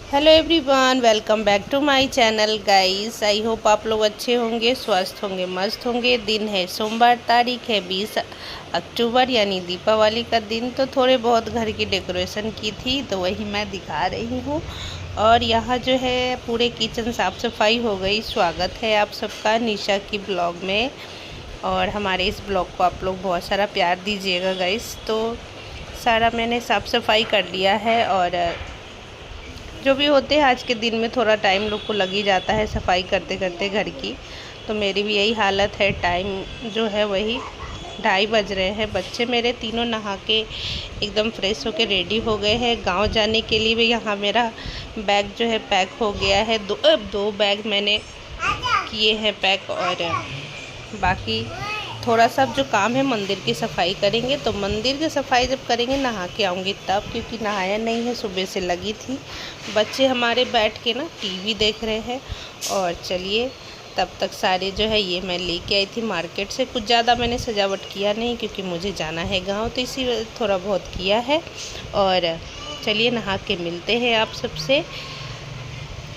Hello everyone, welcome back to my channel guys. I hope आप लोग अच्छे होंगे, स्वस्थ होंगे, मस्त होंगे। दिन है सोमवार, तारीख है 20 अक्टूबर यानी दीपावली का दिन। तो थोड़े बहुत घर की डेकोरेशन की थी तो वही मैं दिखा रही हूँ। और यहाँ जो है पूरे किचन साफ़ सफाई हो गई। स्वागत है आप सबका निशा की ब्लॉग में। और हमारे इस ब्लॉग को आप लोग बहुत सारा प्यार दीजिएगा गाइस। तो सारा मैंने साफ़ सफाई कर लिया है और जो भी होते हैं आज के दिन में थोड़ा टाइम लोग को लग ही जाता है सफाई करते करते घर की। तो मेरी भी यही हालत है। टाइम जो है वही 2:30 बज रहे हैं। बच्चे मेरे तीनों नहा के एकदम फ्रेश होके रेडी हो गए हैं गांव जाने के लिए भी। यहाँ मेरा बैग जो है पैक हो गया है। दो बैग मैंने किए हैं पैक। और बाकी थोड़ा सा जो काम है मंदिर की सफाई करेंगे। तो मंदिर की सफाई जब करेंगे नहा के आऊँगी तब, क्योंकि नहाया नहीं है, सुबह से लगी थी। बच्चे हमारे बैठ के ना टीवी देख रहे हैं। और चलिए तब तक सारे जो है ये मैं लेके आई थी मार्केट से। कुछ ज़्यादा मैंने सजावट किया नहीं क्योंकि मुझे जाना है गांव, तो इसी थोड़ा बहुत किया है। और चलिए नहा के मिलते हैं आप सबसे।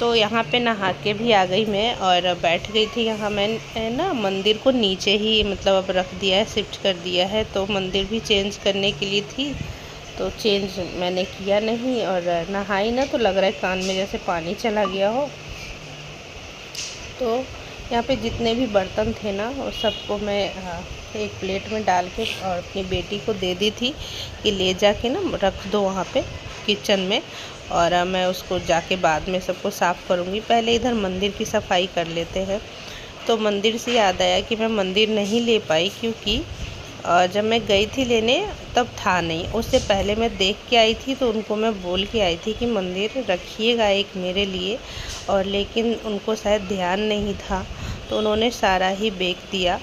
तो यहाँ पे नहा के भी आ गई मैं और बैठ गई थी। यहाँ मैंने ना मंदिर को नीचे ही मतलब अब रख दिया है, शिफ्ट कर दिया है। तो मंदिर भी चेंज करने के लिए थी तो चेंज मैंने किया नहीं। और नहाई ना तो लग रहा है कान में जैसे पानी चला गया हो। तो यहाँ पे जितने भी बर्तन थे ना वो सबको मैं एक प्लेट में डाल के और अपनी बेटी को दे दी थी कि ले जाके ना रख दो वहाँ पे किचन में। और मैं उसको जाके बाद में सबको साफ़ करूँगी। पहले इधर मंदिर की सफाई कर लेते हैं। तो मंदिर से याद आया कि मैं मंदिर नहीं ले पाई क्योंकि जब मैं गई थी लेने तब था नहीं। उससे पहले मैं देख के आई थी तो उनको मैं बोल के आई थी कि मंदिर रखिएगा एक मेरे लिए। और लेकिन उनको शायद ध्यान नहीं था तो उन्होंने सारा ही बेच दिया।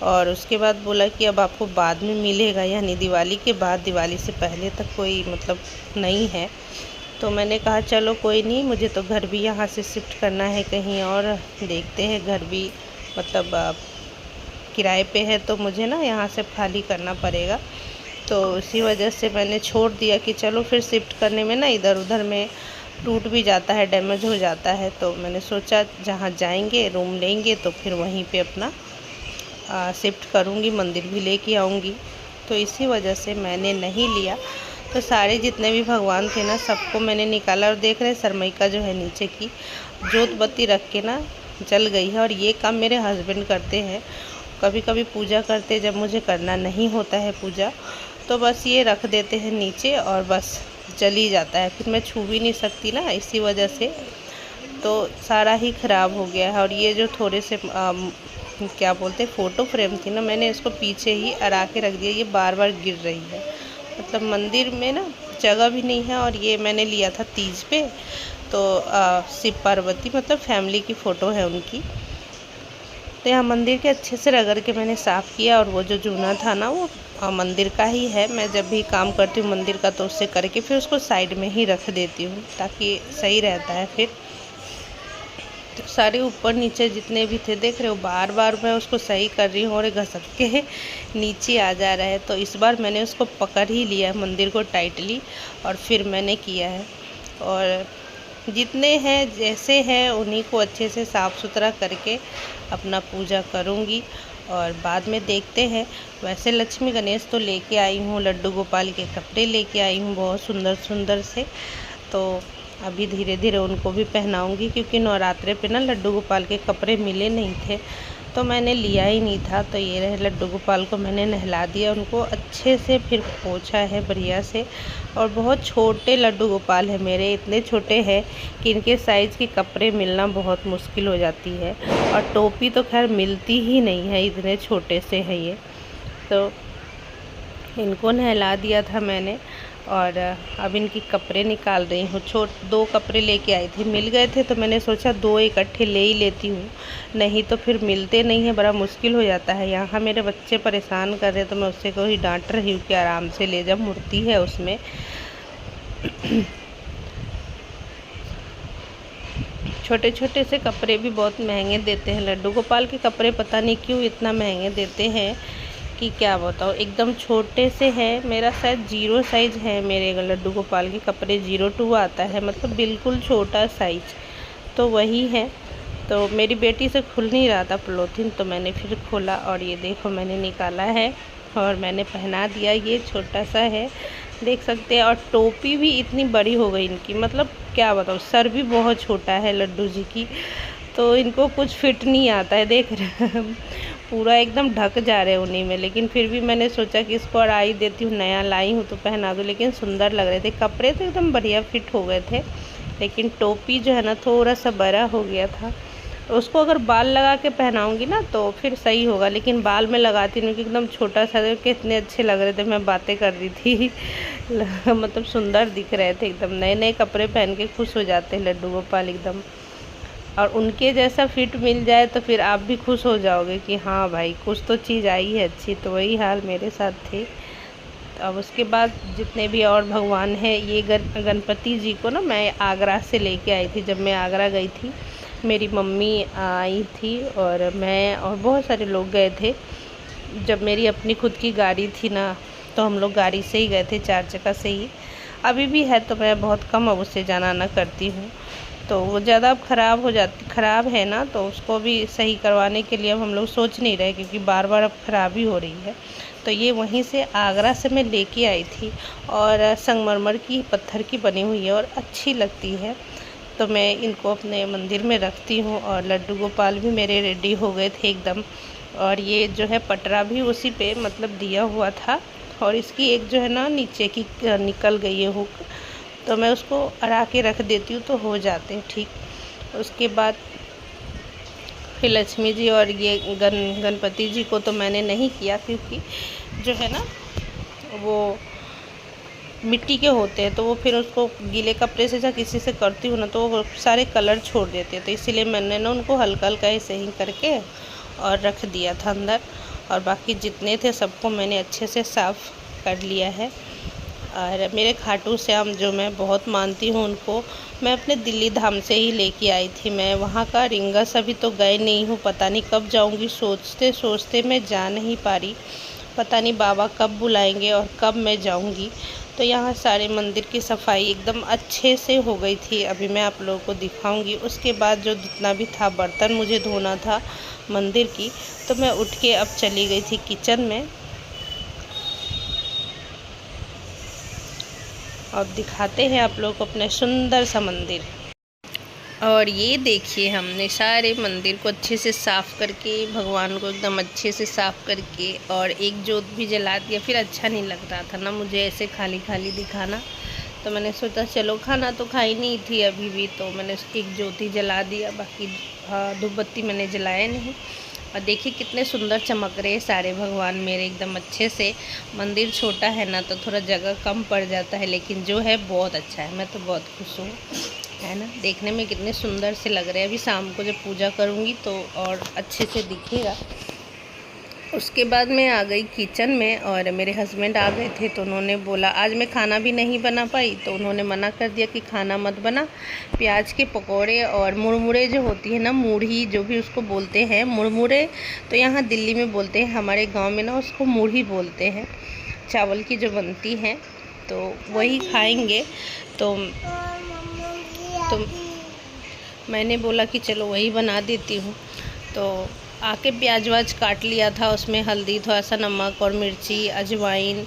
और उसके बाद बोला कि अब आपको बाद में मिलेगा, यानी दिवाली के बाद, दिवाली से पहले तक कोई मतलब नहीं है। तो मैंने कहा चलो कोई नहीं, मुझे तो घर भी यहाँ से शिफ्ट करना है कहीं और। देखते हैं घर भी मतलब किराए पे है तो मुझे ना यहाँ से खाली करना पड़ेगा। तो इसी वजह से मैंने छोड़ दिया कि चलो फिर शिफ्ट करने में ना इधर उधर में टूट भी जाता है, डैमेज हो जाता है। तो मैंने सोचा जहाँ जाएंगे रूम लेंगे तो फिर वहीं पे अपना शिफ्ट करूँगी, मंदिर भी लेके आऊँगी। तो इसी वजह से मैंने नहीं लिया। तो सारे जितने भी भगवान थे ना सबको मैंने निकाला। और देख रहे सरमैका जो है नीचे की जोत बत्ती रख के ना जल गई है। और ये काम मेरे हस्बैंड करते हैं, कभी कभी पूजा करते जब मुझे करना नहीं होता है पूजा तो बस ये रख देते हैं नीचे और बस जल ही जाता है। फिर मैं छू भी नहीं सकती ना, इसी वजह से तो सारा ही ख़राब हो गया है। और ये जो थोड़े से क्या बोलते फ़ोटो फ्रेम थी ना, मैंने इसको पीछे ही अड़ा के रख दिया। ये बार बार गिर रही है, मतलब मंदिर में ना जगह भी नहीं है। और ये मैंने लिया था तीज पे। तो शिव पार्वती मतलब फैमिली की फ़ोटो है उनकी। तो यहाँ मंदिर के अच्छे से रगड़ के मैंने साफ़ किया। और वो जो जूना था ना वो मंदिर का ही है। मैं जब भी काम करती हूँ मंदिर का तो उससे करके फिर उसको साइड में ही रख देती हूँ ताकि सही रहता है फिर। तो सारे ऊपर नीचे जितने भी थे देख रहे हो, बार बार मैं उसको सही कर रही हूँ और घसक के नीचे आ जा रहा है। तो इस बार मैंने उसको पकड़ ही लिया है मंदिर को टाइटली और फिर मैंने किया है। और जितने हैं जैसे हैं उन्हीं को अच्छे से साफ़ सुथरा करके अपना पूजा करूँगी। और बाद में देखते हैं। वैसे लक्ष्मी गणेश तो लेके आई हूँ, लड्डू गोपाल के कपड़े लेके आई हूँ बहुत सुंदर सुंदर से। तो अभी धीरे धीरे उनको भी पहनाऊँगी क्योंकि नवरात्रे पे ना लड्डू गोपाल के कपड़े मिले नहीं थे तो मैंने लिया ही नहीं था। तो ये रहे लड्डू गोपाल को मैंने नहला दिया, उनको अच्छे से फिर पोंछा है बढ़िया से। और बहुत छोटे लड्डू गोपाल है मेरे, इतने छोटे हैं कि इनके साइज़ के कपड़े मिलना बहुत मुश्किल हो जाती है। और टोपी तो खैर मिलती ही नहीं है, इतने छोटे से है ये। तो इनको नहला दिया था मैंने और अब इनकी कपड़े निकाल रही हूँ। 2 कपड़े लेके आई थी, मिल गए थे तो मैंने सोचा 2 इकट्ठे ले ही लेती हूँ, नहीं तो फिर मिलते नहीं है, बड़ा मुश्किल हो जाता है। यहाँ मेरे बच्चे परेशान कर रहे तो मैं उससे कोई डांट रही हूँ कि आराम से ले जा, मूर्ति है उसमें। छोटे छोटे से कपड़े भी बहुत महंगे देते हैं। लड्डू गोपाल के कपड़े पता नहीं क्यों इतना महंगे देते हैं कि क्या बताऊँ, एकदम छोटे से है। मेरा शायद 0 साइज़ है, मेरे लड्डू गोपाल के कपड़े 02 आता है, मतलब बिल्कुल छोटा साइज़ तो वही है। तो मेरी बेटी से खुल नहीं रहा था पॉलीथीन, तो मैंने फिर खोला और ये देखो मैंने निकाला है और मैंने पहना दिया। ये छोटा सा है, देख सकते हैं। और टोपी भी इतनी बड़ी हो गई इनकी, मतलब क्या बताऊँ, सर भी बहुत छोटा है लड्डू जी की, तो इनको कुछ फिट नहीं आता है, देख रहे हैं पूरा एकदम ढक जा रहे हैं उन्हीं में। लेकिन फिर भी मैंने सोचा कि इसको अड़ाई देती हूँ, नया लाई हूँ तो पहना दूँ। लेकिन सुंदर लग रहे थे, कपड़े तो एकदम बढ़िया फिट हो गए थे, लेकिन टोपी जो है ना थोड़ा सा बड़ा हो गया था। उसको अगर बाल लगा के पहनाऊँगी ना तो फिर सही होगा, लेकिन बाल में लगाती नहीं, क्योंकि एकदम छोटा सा कितने अच्छे लग रहे थे, मैं बातें कर रही थी मतलब सुंदर दिख रहे थे एकदम। नए नए कपड़े पहन के खुश हो जाते हैं लड्डू गोपाल एकदम, और उनके जैसा फिट मिल जाए तो फिर आप भी खुश हो जाओगे कि हाँ भाई कुछ तो चीज़ आई है अच्छी। तो वही हाल मेरे साथ थे। अब उसके बाद जितने भी और भगवान हैं, ये गणपति जी को ना मैं आगरा से लेके आई थी। जब मैं आगरा गई थी, मेरी मम्मी आई थी और मैं और बहुत सारे लोग गए थे। जब मेरी अपनी खुद की गाड़ी थी ना, तो हम लोग गाड़ी से ही गए थे, 4 चक्का से ही। अभी भी है तो मैं बहुत कम अब उससे जाना आना करती हूँ, तो वो ज़्यादा अब ख़राब है ना, तो उसको भी सही करवाने के लिए अब हम लोग सोच नहीं रहे, क्योंकि बार बार अब ख़राबी हो रही है। तो ये वहीं से आगरा से मैं लेके आई थी, और संगमरमर की पत्थर की बनी हुई है और अच्छी लगती है। तो मैं इनको अपने मंदिर में रखती हूँ। और लड्डू गोपाल भी मेरे रेडी हो गए थे एकदम। और ये जो है पटरा भी उसी पे मतलब दिया हुआ था, और इसकी एक जो है ना नीचे की निकल गई है हुक, तो मैं उसको अड़ा के रख देती हूँ तो हो जाते हैं ठीक। उसके बाद फिर लक्ष्मी जी और ये गणपति जी को तो मैंने नहीं किया, क्योंकि जो है ना वो मिट्टी के होते हैं, तो वो फिर उसको गीले कपड़े से या किसी से करती हूँ ना तो वो सारे कलर छोड़ देते हैं। तो इसीलिए मैंने ना उनको हल्का हल्का ऐसे ही करके और रख दिया था अंदर। और बाकी जितने थे सबको मैंने अच्छे से साफ़ कर लिया है। और मेरे खाटू श्याम जो मैं बहुत मानती हूँ उनको, मैं अपने दिल्ली धाम से ही लेके आई थी। मैं वहाँ का रिंगस अभी तो गए नहीं हूँ, पता नहीं कब जाऊँगी। सोचते सोचते मैं जा नहीं पा रही, पता नहीं बाबा कब बुलाएंगे और कब मैं जाऊँगी। तो यहाँ सारे मंदिर की सफाई एकदम अच्छे से हो गई थी, अभी मैं आप लोगों को दिखाऊंगी। उसके बाद जो जितना भी था बर्तन मुझे धोना था मंदिर की, तो मैं उठ के अब चली गई थी किचन में। और दिखाते हैं आप लोगों को अपने सुंदर सा मंदिर। और ये देखिए हमने सारे मंदिर को अच्छे से साफ़ करके, भगवान को एकदम अच्छे से साफ़ करके, और एक जोत भी जला दिया। फिर अच्छा नहीं लग रहा था ना मुझे ऐसे खाली खाली दिखाना, तो मैंने सोचा चलो, खाना तो खाई नहीं थी अभी भी, तो मैंने एक ज्योति जला दिया। बाकी धूप बत्ती मैंने जलाया नहीं। और देखिए कितने सुंदर चमक रहे सारे भगवान मेरे एकदम अच्छे से। मंदिर छोटा है ना तो थोड़ा जगह कम पड़ जाता है, लेकिन जो है बहुत अच्छा है। मैं तो बहुत खुश हूँ, है ना। देखने में कितने सुंदर से लग रहे हैं। अभी शाम को जब पूजा करूँगी तो और अच्छे से दिखेगा। उसके बाद मैं आ गई किचन में, और मेरे हस्बैंड आ गए थे, तो उन्होंने बोला, आज मैं खाना भी नहीं बना पाई, तो उन्होंने मना कर दिया कि खाना मत बना। प्याज के पकोड़े और मुरमुरे जो होती है ना, मूढ़ी जो भी उसको बोलते हैं, मुरमुरे तो यहाँ दिल्ली में बोलते हैं, हमारे गांव में ना उसको मूढ़ी बोलते हैं, चावल की जो बनती है, तो वही खाएंगे। तो मैंने बोला कि चलो वही बना देती हूँ। तो आके प्याज वाज काट लिया था, उसमें हल्दी, थोड़ा सा नमक और मिर्ची, अजवाइन,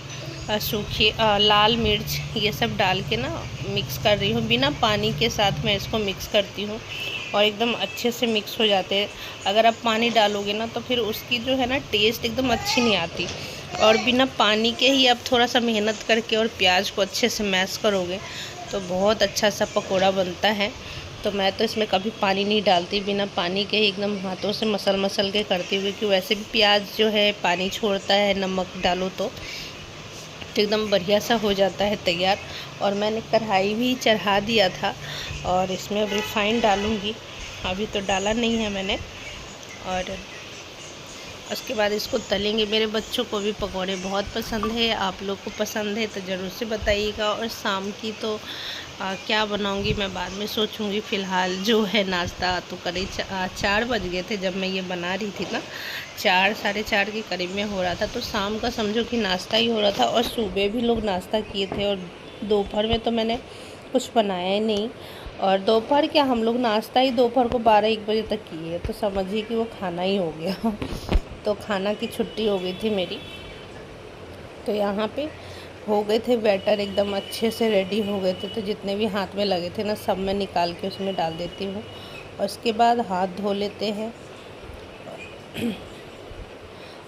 सूखी लाल मिर्च, ये सब डाल के ना मिक्स कर रही हूँ। बिना पानी के साथ मैं इसको मिक्स करती हूँ, और एकदम अच्छे से मिक्स हो जाते हैं। अगर आप पानी डालोगे ना तो फिर उसकी जो है ना टेस्ट एकदम अच्छी नहीं आती। और बिना पानी के ही आप थोड़ा सा मेहनत करके और प्याज को अच्छे से मैश करोगे तो बहुत अच्छा सा पकोड़ा बनता है। तो मैं तो इसमें कभी पानी नहीं डालती, बिना पानी के ही एकदम हाथों से मसल के करती हूँ, क्योंकि वैसे भी प्याज जो है पानी छोड़ता है नमक डालो तो एकदम बढ़िया सा हो जाता है तैयार। और मैंने कढ़ाई भी चढ़ा दिया था, और इसमें अब रिफाइंड डालूँगी, अभी तो डाला नहीं है मैंने। और उसके बाद इसको तलेंगे। मेरे बच्चों को भी पकौड़े बहुत पसंद है, आप लोग को पसंद है तो ज़रूर से बताइएगा। और शाम की तो क्या बनाऊंगी मैं बाद में सोचूंगी। फ़िलहाल जो है नाश्ता तो करीब 4 बज गए थे जब मैं ये बना रही थी ना, 4 साढ़े 4 के करीब में हो रहा था। तो शाम का समझो कि नाश्ता ही हो रहा था। और सुबह भी लोग नाश्ता किए थे और दोपहर में तो मैंने कुछ बनाया ही नहीं। और दोपहर क्या, हम लोग नाश्ता ही दोपहर को 12-1 बजे तक किए, तो समझिए कि वो खाना ही हो गया। तो खाना की छुट्टी हो गई थी मेरी। तो यहाँ पे हो गए थे बैटर एकदम अच्छे से रेडी हो गए थे। तो जितने भी हाथ में लगे थे ना, सब मैं निकाल के उसमें डाल देती हूँ। और उसके बाद हाथ धो लेते हैं।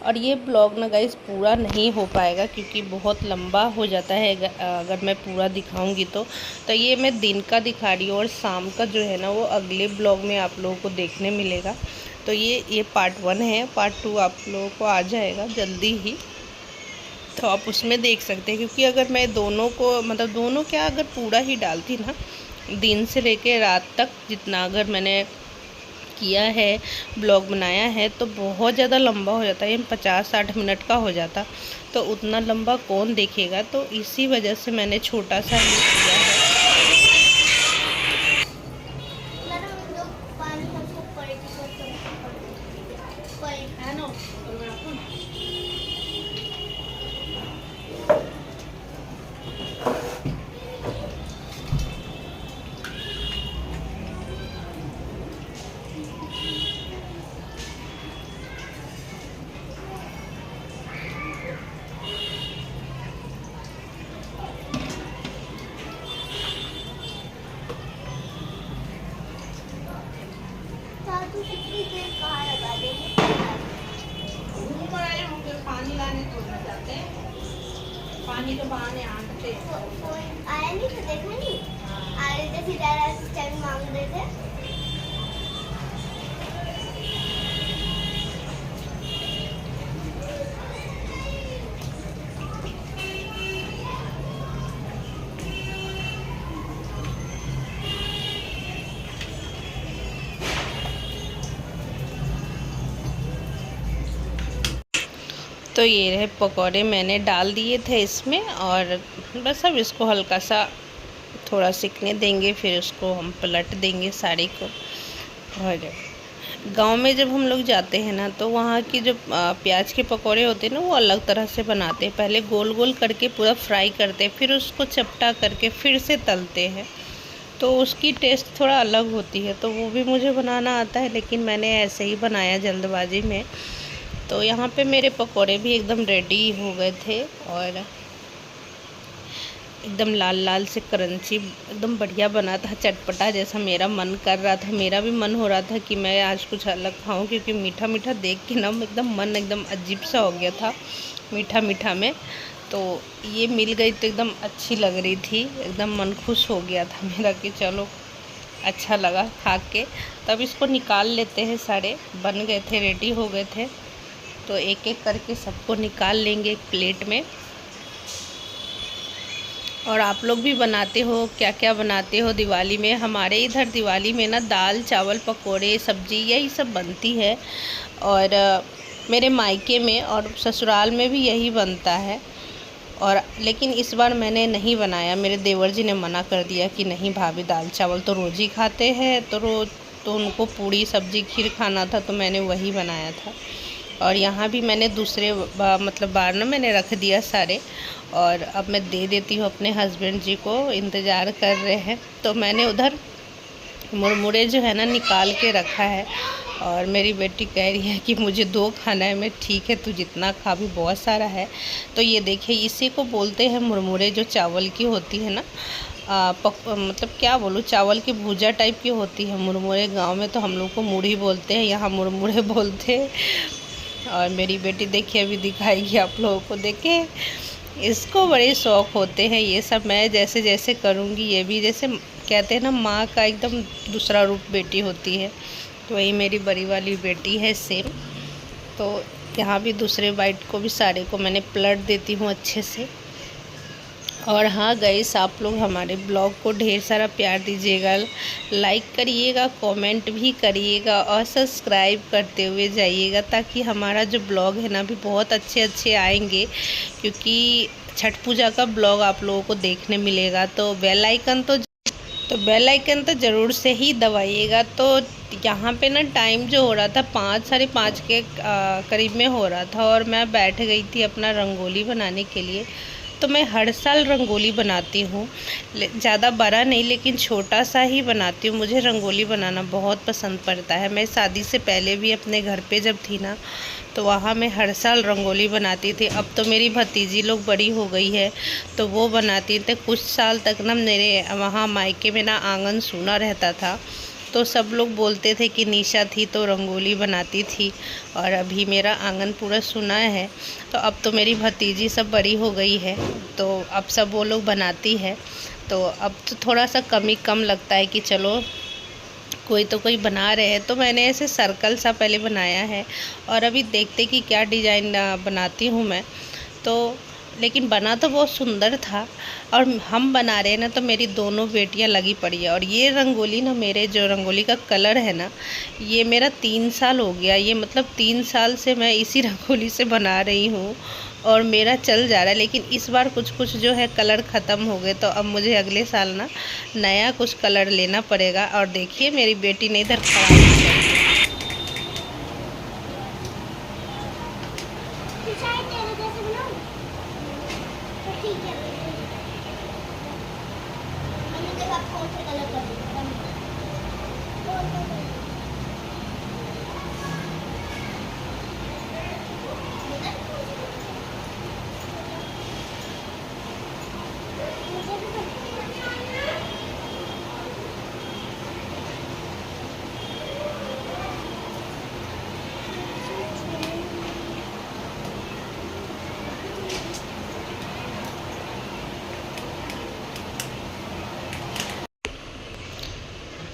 और ये ब्लॉग ना गाइस पूरा नहीं हो पाएगा क्योंकि बहुत लंबा हो जाता है अगर मैं पूरा दिखाऊंगी तो ये मैं दिन का दिखा रही हूँ। और शाम का जो है ना वो अगले ब्लॉग में आप लोगों को देखने मिलेगा। तो ये पार्ट 1 है, पार्ट 2 आप लोगों को आ जाएगा जल्दी ही। तो आप उसमें देख सकते हैं क्योंकि अगर मैं दोनों को मतलब दोनों क्या, अगर पूरा ही डालती ना दिन से लेके रात तक जितना अगर मैंने किया है ब्लॉग बनाया है तो बहुत ज़्यादा लंबा हो जाता है, 50-60 मिनट का हो जाता। तो उतना लंबा कौन देखेगा, तो इसी वजह से मैंने छोटा सा ही किया है। पानी लाने छोड़ना चाहते हैं, पानी के बहाने आंटते आया नहीं था, देखा नहीं आ रहे थे, फिर टाइम मांग रहे थे। तो ये रहे पकौड़े मैंने डाल दिए थे इसमें। और बस अब इसको हल्का सा थोड़ा सिकने देंगे, फिर उसको हम पलट देंगे साड़ी को। और गांव में जब हम लोग जाते हैं ना तो वहाँ की जो प्याज के पकौड़े होते हैं ना वो अलग तरह से बनाते हैं। पहले गोल गोल करके पूरा फ्राई करते हैं, फिर उसको चपटा करके फिर से तलते हैं। तो उसकी टेस्ट थोड़ा अलग होती है। तो वो भी मुझे बनाना आता है, लेकिन मैंने ऐसे ही बनाया जल्दबाजी में। तो यहाँ पे मेरे पकोड़े भी एकदम रेडी हो गए थे और एकदम लाल लाल से क्रंची एकदम बढ़िया बना था, चटपटा जैसा मेरा मन कर रहा था। मेरा भी मन हो रहा था कि मैं आज कुछ अलग खाऊं, क्योंकि मीठा मीठा देख के ना एकदम मन एकदम अजीब सा हो गया था मीठा मीठा में। तो ये मिल गई तो एकदम अच्छी लग रही थी, एकदम मन खुश हो गया था मेरा कि चलो अच्छा लगा खा के। तब इसको निकाल लेते हैं, सारे बन गए थे, रेडी हो गए थे। तो एक एक करके सबको निकाल लेंगे एक प्लेट में। और आप लोग भी बनाते हो, क्या क्या बनाते हो दिवाली में? हमारे इधर दिवाली में ना दाल चावल पकोड़े सब्जी यही सब बनती है। और मेरे मायके में और ससुराल में भी यही बनता है। और लेकिन इस बार मैंने नहीं बनाया, मेरे देवर जी ने मना कर दिया कि नहीं भाभी दाल चावल तो रोज़ ही खाते हैं, तो उनको पूड़ी सब्जी खीर खाना था, तो मैंने वही बनाया था। और यहाँ भी मैंने दूसरे मतलब बार ना मैंने रख दिया सारे, और अब मैं दे देती हूँ अपने हस्बैंड जी को, इंतज़ार कर रहे हैं। तो मैंने उधर मुरमुरे जो है ना निकाल के रखा है। और मेरी बेटी कह रही है कि मुझे 2 खाना है। मैं ठीक है तू जितना खा, भी बहुत सारा है। तो ये देखिए, इसी को बोलते हैं मुरमुरे, जो चावल की होती है ना, मतलब क्या बोलूँ, चावल की भूजा टाइप की होती है मुरमुरे। गांव में तो हम लोग को मुढ़ी बोलते हैं, यहाँ मुरमुरे बोलते हैं। और मेरी बेटी देखिए अभी दिखाएगी आप लोगों को, देखिए इसको बड़े शौक़ होते हैं ये सब। मैं जैसे जैसे करूँगी ये भी, जैसे कहते हैं ना माँ का एकदम दूसरा रूप बेटी होती है, तो वही मेरी बड़ी वाली बेटी है सेम। तो यहाँ भी दूसरे बाइट को भी सारे को मैंने पलट देती हूँ अच्छे से। और हाँ गाइस, आप लोग हमारे ब्लॉग को ढेर सारा प्यार दीजिएगा, लाइक करिएगा, कमेंट भी करिएगा और सब्सक्राइब करते हुए जाइएगा, ताकि हमारा जो ब्लॉग है ना भी बहुत अच्छे अच्छे आएंगे, क्योंकि छठ पूजा का ब्लॉग आप लोगों को देखने मिलेगा। तो बेल आइकन तो ज़रूर से ही दबाइएगा। तो यहाँ पे ना टाइम जो हो रहा था 5 साढ़े 5 के करीब में हो रहा था, और मैं बैठ गई थी अपना रंगोली बनाने के लिए। तो मैं हर साल रंगोली बनाती हूँ, ज़्यादा बड़ा नहीं लेकिन छोटा सा ही बनाती हूँ। मुझे रंगोली बनाना बहुत पसंद पड़ता है। मैं शादी से पहले भी अपने घर पे जब थी ना, तो वहाँ मैं हर साल रंगोली बनाती थी। अब तो मेरी भतीजी लोग बड़ी हो गई है, तो वो बनाती थी। कुछ साल तक ना मेरे वहाँ मायके में ना आंगन सूना रहता था, तो सब लोग बोलते थे कि निशा थी तो रंगोली बनाती थी। और अभी मेरा आंगन पूरा सूना है, तो अब तो मेरी भतीजी सब बड़ी हो गई है, तो अब सब वो लोग बनाती है। तो अब तो थोड़ा सा कम लगता है कि चलो कोई बना रहे हैं। तो मैंने ऐसे सर्कल सा पहले बनाया है, और अभी देखते कि क्या डिज़ाइन बनाती हूँ मैं। तो लेकिन बना तो बहुत सुंदर था। और हम बना रहे हैं ना, तो मेरी दोनों बेटियां लगी पड़ी है। और ये रंगोली ना, मेरे जो रंगोली का कलर है ना, ये मेरा 3 साल हो गया। ये मतलब 3 साल से मैं इसी रंगोली से बना रही हूँ, और मेरा चल जा रहा है। लेकिन इस बार कुछ जो है कलर ख़त्म हो गए, तो अब मुझे अगले साल ना नया कुछ कलर लेना पड़ेगा। और देखिए मेरी बेटी ने इधर खराब शायद तेरे जैसे बनाऊं तो ठीक है। मैंने देखा कौन सा कलर कर दिया।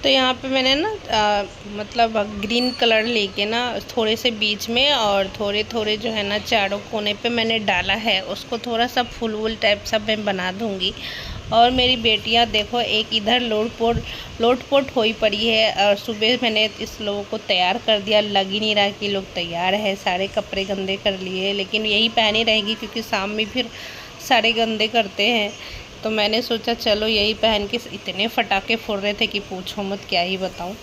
तो यहाँ पे मैंने ना मतलब ग्रीन कलर लेके ना थोड़े से बीच में और थोड़े थोड़े जो है ना चारों कोने पे मैंने डाला है। उसको थोड़ा सा फूल वूल टाइप सब मैं बना दूँगी। और मेरी बेटियाँ देखो, एक इधर लोट-पोट हुई पड़ी है। और सुबह मैंने इस लोगों को तैयार कर दिया, लग ही नहीं रहा कि लोग तैयार है। सारे कपड़े गंदे कर लिए, लेकिन यही पहनी रहेंगी क्योंकि शाम में फिर सारे गंदे करते हैं। तो मैंने सोचा चलो यही पहन के। इतने फटाके फोड़ रहे थे कि पूछो मत, क्या ही बताऊं।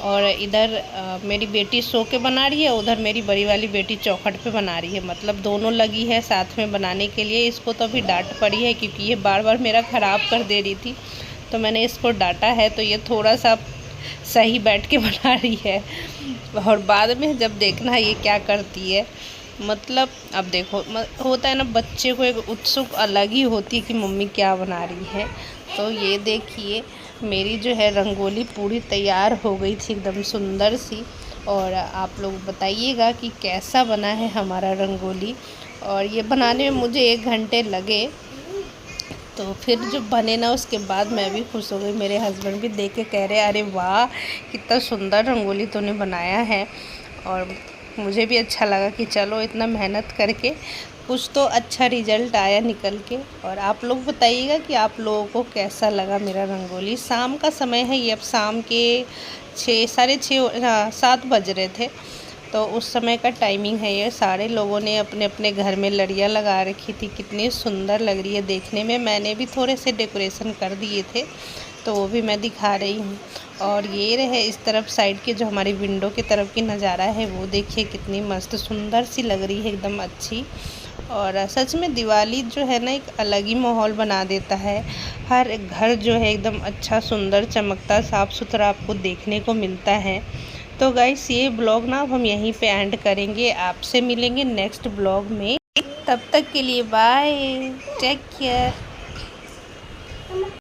और इधर मेरी बेटी सो के बना रही है, उधर मेरी बड़ी वाली बेटी चौखट पे बना रही है। मतलब दोनों लगी है साथ में बनाने के लिए। इसको तो अभी डांट पड़ी है क्योंकि ये बार बार मेरा ख़राब कर दे रही थी, तो मैंने इसको डांटा है। तो ये थोड़ा सा सही बैठ के बना रही है, और बाद में जब देखना ये क्या करती है। मतलब अब देखो, होता है ना बच्चे को एक उत्सुक अलग ही होती है कि मम्मी क्या बना रही है। तो ये देखिए मेरी जो है रंगोली पूरी तैयार हो गई थी, एकदम सुंदर सी। और आप लोग बताइएगा कि कैसा बना है हमारा रंगोली। और ये बनाने में मुझे 1 घंटे लगे। तो फिर जो बने ना, उसके बाद मैं भी खुश हो गई। मेरे हस्बैंड भी देख के कह रहे अरे वाह, कितना सुंदर रंगोली तूने बनाया है। और मुझे भी अच्छा लगा कि चलो इतना मेहनत करके कुछ तो अच्छा रिजल्ट आया निकल के। और आप लोग बताइएगा कि आप लोगों को कैसा लगा मेरा रंगोली। शाम का समय है ये, अब शाम के 6 साढ़े 6 हाँ 7 बज रहे थे। तो उस समय का टाइमिंग है ये। सारे लोगों ने अपने अपने घर में लड़ियाँ लगा रखी थी, कितनी सुंदर लग रही है देखने में। मैंने भी थोड़े से डेकोरेशन कर दिए थे, तो वो भी मैं दिखा रही हूँ। और ये रहे इस तरफ साइड के जो हमारी विंडो की तरफ की नज़ारा है, वो देखिए कितनी मस्त सुंदर सी लग रही है, एकदम अच्छी। और सच में दिवाली जो है ना, एक अलग ही माहौल बना देता है। हर घर जो है एकदम अच्छा सुंदर चमकता साफ़ सुथरा आपको देखने को मिलता है। तो गाइस ये ब्लॉग ना अब हम यहीं पे एंड करेंगे। आपसे मिलेंगे नेक्स्ट ब्लॉग में, तब तक के लिए बाय, टेक केयर।